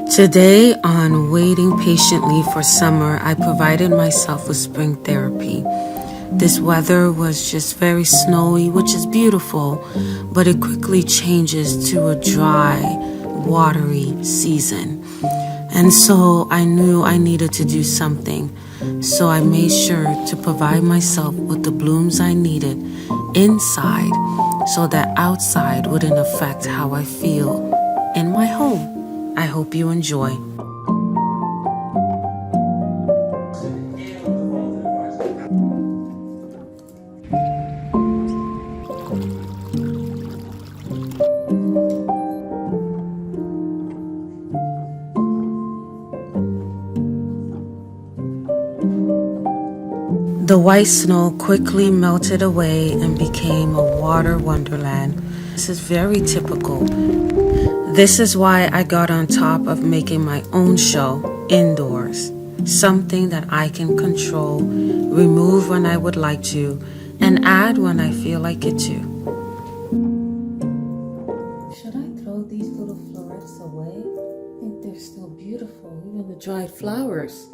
Today, on waiting patiently for summer, I provided myself with spring therapy. This weather was just very snowy, which is beautiful, but it quickly changes to a dry, watery season. And so I knew I needed to do something. So I made sure to provide myself with the blooms I needed inside so that outside wouldn't affect how I feel in my home. I hope you enjoy. The white snow quickly melted away and became a water wonderland. This is very typical. This is why I got on top of making my own show indoors. Something that I can control, remove when I would like to, and add when I feel like it to. Should I throw these little florets away? I think they're still beautiful, even the dried flowers.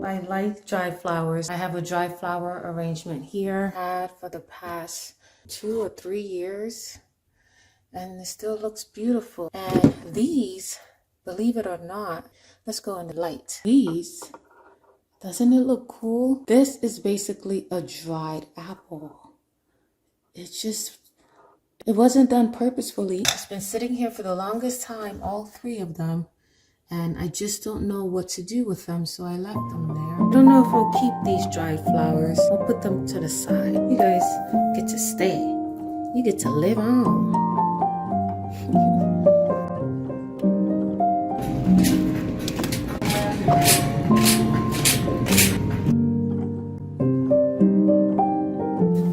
I like dry flowers. I have a dry flower arrangement here. I've had for the past 2 or 3 years. And it still looks beautiful. And these, believe it or not, let's go in the light. These, doesn't it look cool? This is basically a dried apple. It wasn't done purposefully. It's been sitting here for the longest time, all 3 of them. And I just don't know what to do with them, so I left them there. I don't know if I'll keep these dried flowers. I'll put them to the side. You guys get to stay. You get to live on.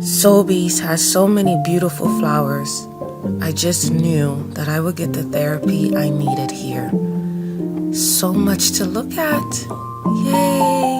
Sobeys has so many beautiful flowers. I just knew that I would get the therapy I needed here. So much to look at. Yay!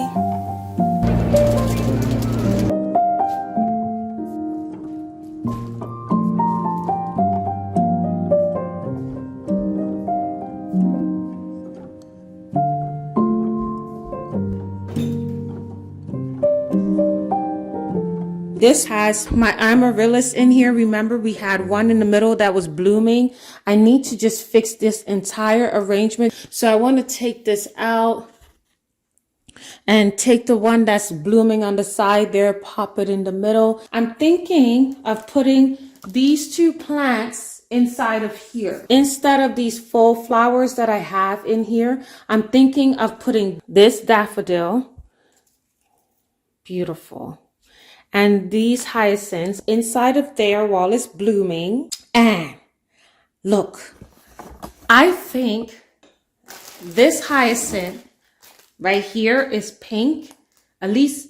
This has my amaryllis in here. Remember, we had one in the middle that was blooming. I need to just fix this entire arrangement. So I want to take this out and take the one that's blooming on the side there, pop it in the middle. I'm thinking of putting these 2 plants inside of here. Instead of these full flowers that I have in here, I'm thinking of putting this daffodil. Beautiful. And these hyacinths inside of there while it's blooming. And look, I think this hyacinth right here is pink. At least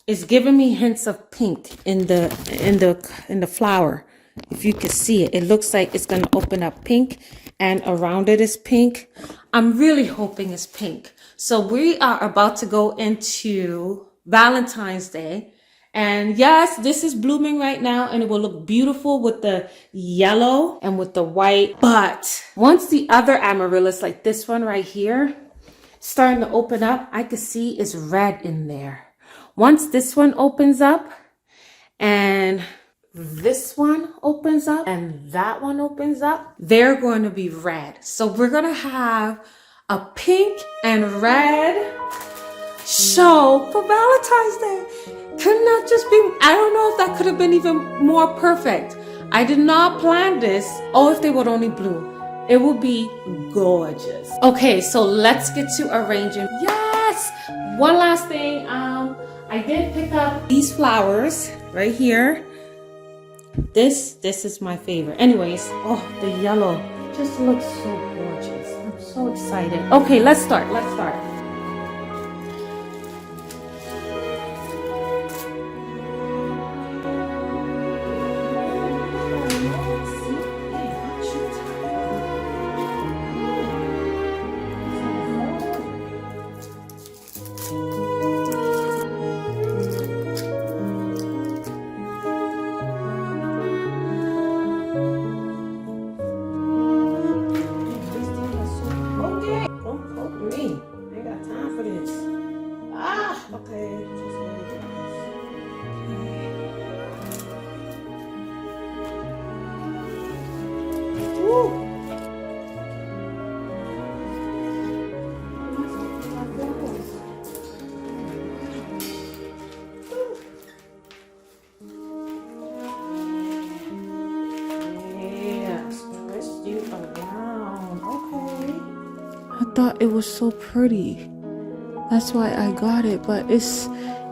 it's giving me hints of pink in the flower. If you can see it, it looks like it's gonna open up pink, and around it is pink. I'm really hoping it's pink. So we are about to go into Valentine's Day. And yes, this is blooming right now, and it will look beautiful with the yellow and with the white. But once the other amaryllis, like this one right here, starting to open up, I can see it's red in there. Once this one opens up, and this one opens up, and that one opens up, they're going to be red. So we're going to have a pink and red show for Valentine's Day. Couldn't that just be, I don't know if that could have been even more perfect. I did not plan this. Oh, if they would only bloom, it would be gorgeous. Okay, so let's get to arranging. Yes! One last thing, I did pick up these flowers right here. This is my favorite. Anyways, oh, the yellow just looks so gorgeous. I'm so excited. Okay, let's start. thought it was so pretty. That's why I got it, but it's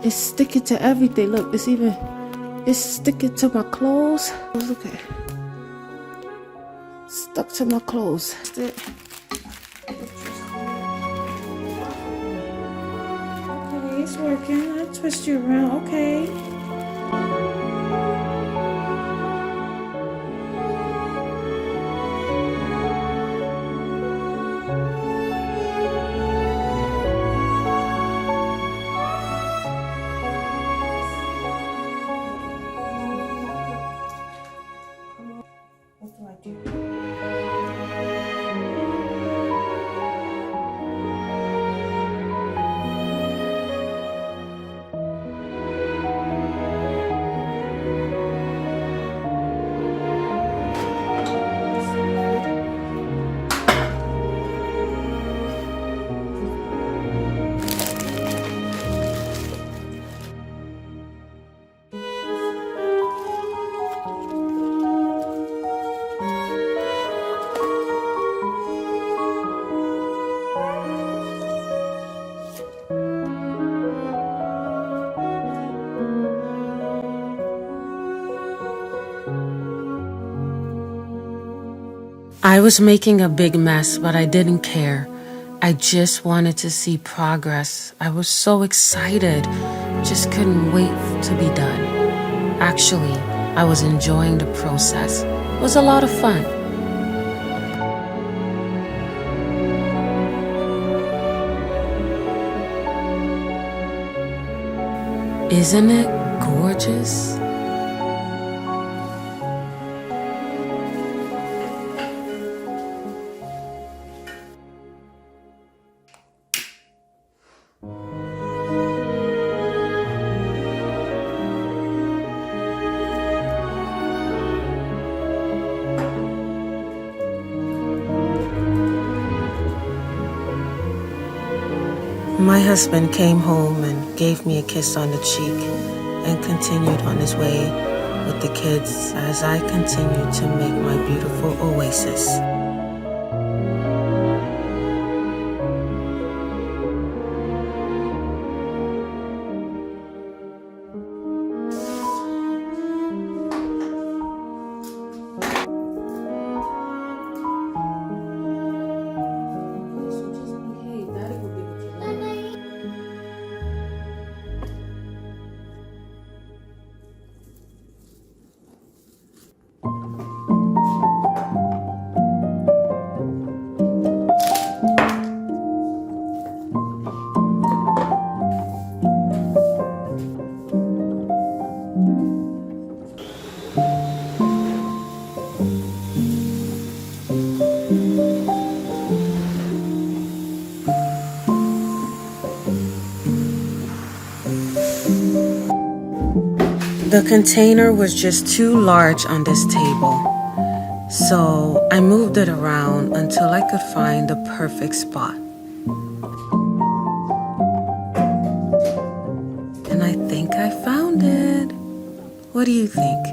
sticking to everything. Look, it's sticking to my clothes. Look at it. Stuck to my clothes. That's it. Okay, it's working. I'll twist you around. Okay. What do I do? I was making a big mess, but I didn't care. I just wanted to see progress. I was so excited. Just couldn't wait to be done. Actually, I was enjoying the process. It was a lot of fun. Isn't it gorgeous? My husband came home and gave me a kiss on the cheek and continued on his way with the kids as I continued to make my beautiful oasis. The container was just too large on this table, so I moved it around until I could find the perfect spot. And I think I found it. What do you think?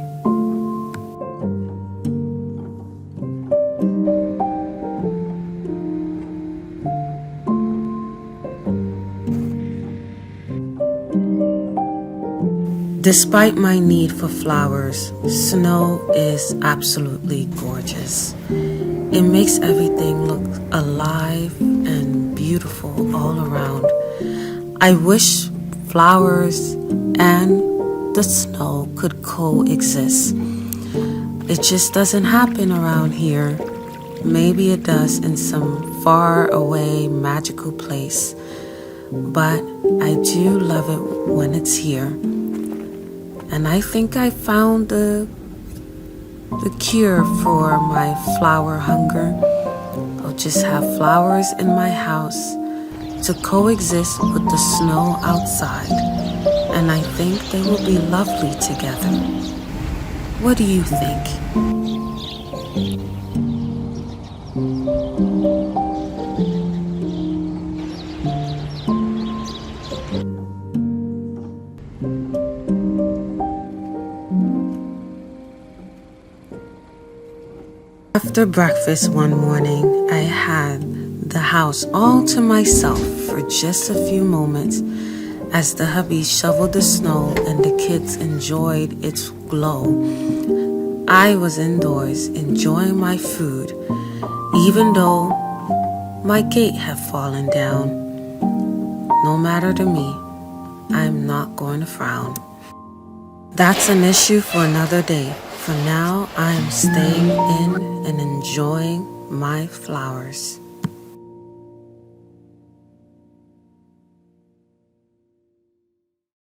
Despite my need for flowers, snow is absolutely gorgeous. It makes everything look alive and beautiful all around. I wish flowers and the snow could coexist. It just doesn't happen around here. Maybe it does in some far away magical place, but I do love it when it's here. And I think I found the cure for my flower hunger. I'll just have flowers in my house to coexist with the snow outside. And I think they will be lovely together. What do you think? After breakfast one morning, I had the house all to myself for just a few moments as the hubby shoveled the snow and the kids enjoyed its glow. I was indoors enjoying my food, even though my gate had fallen down. No matter to me, I'm not going to frown. That's an issue for another day. For now, I'm staying in and enjoying my flowers.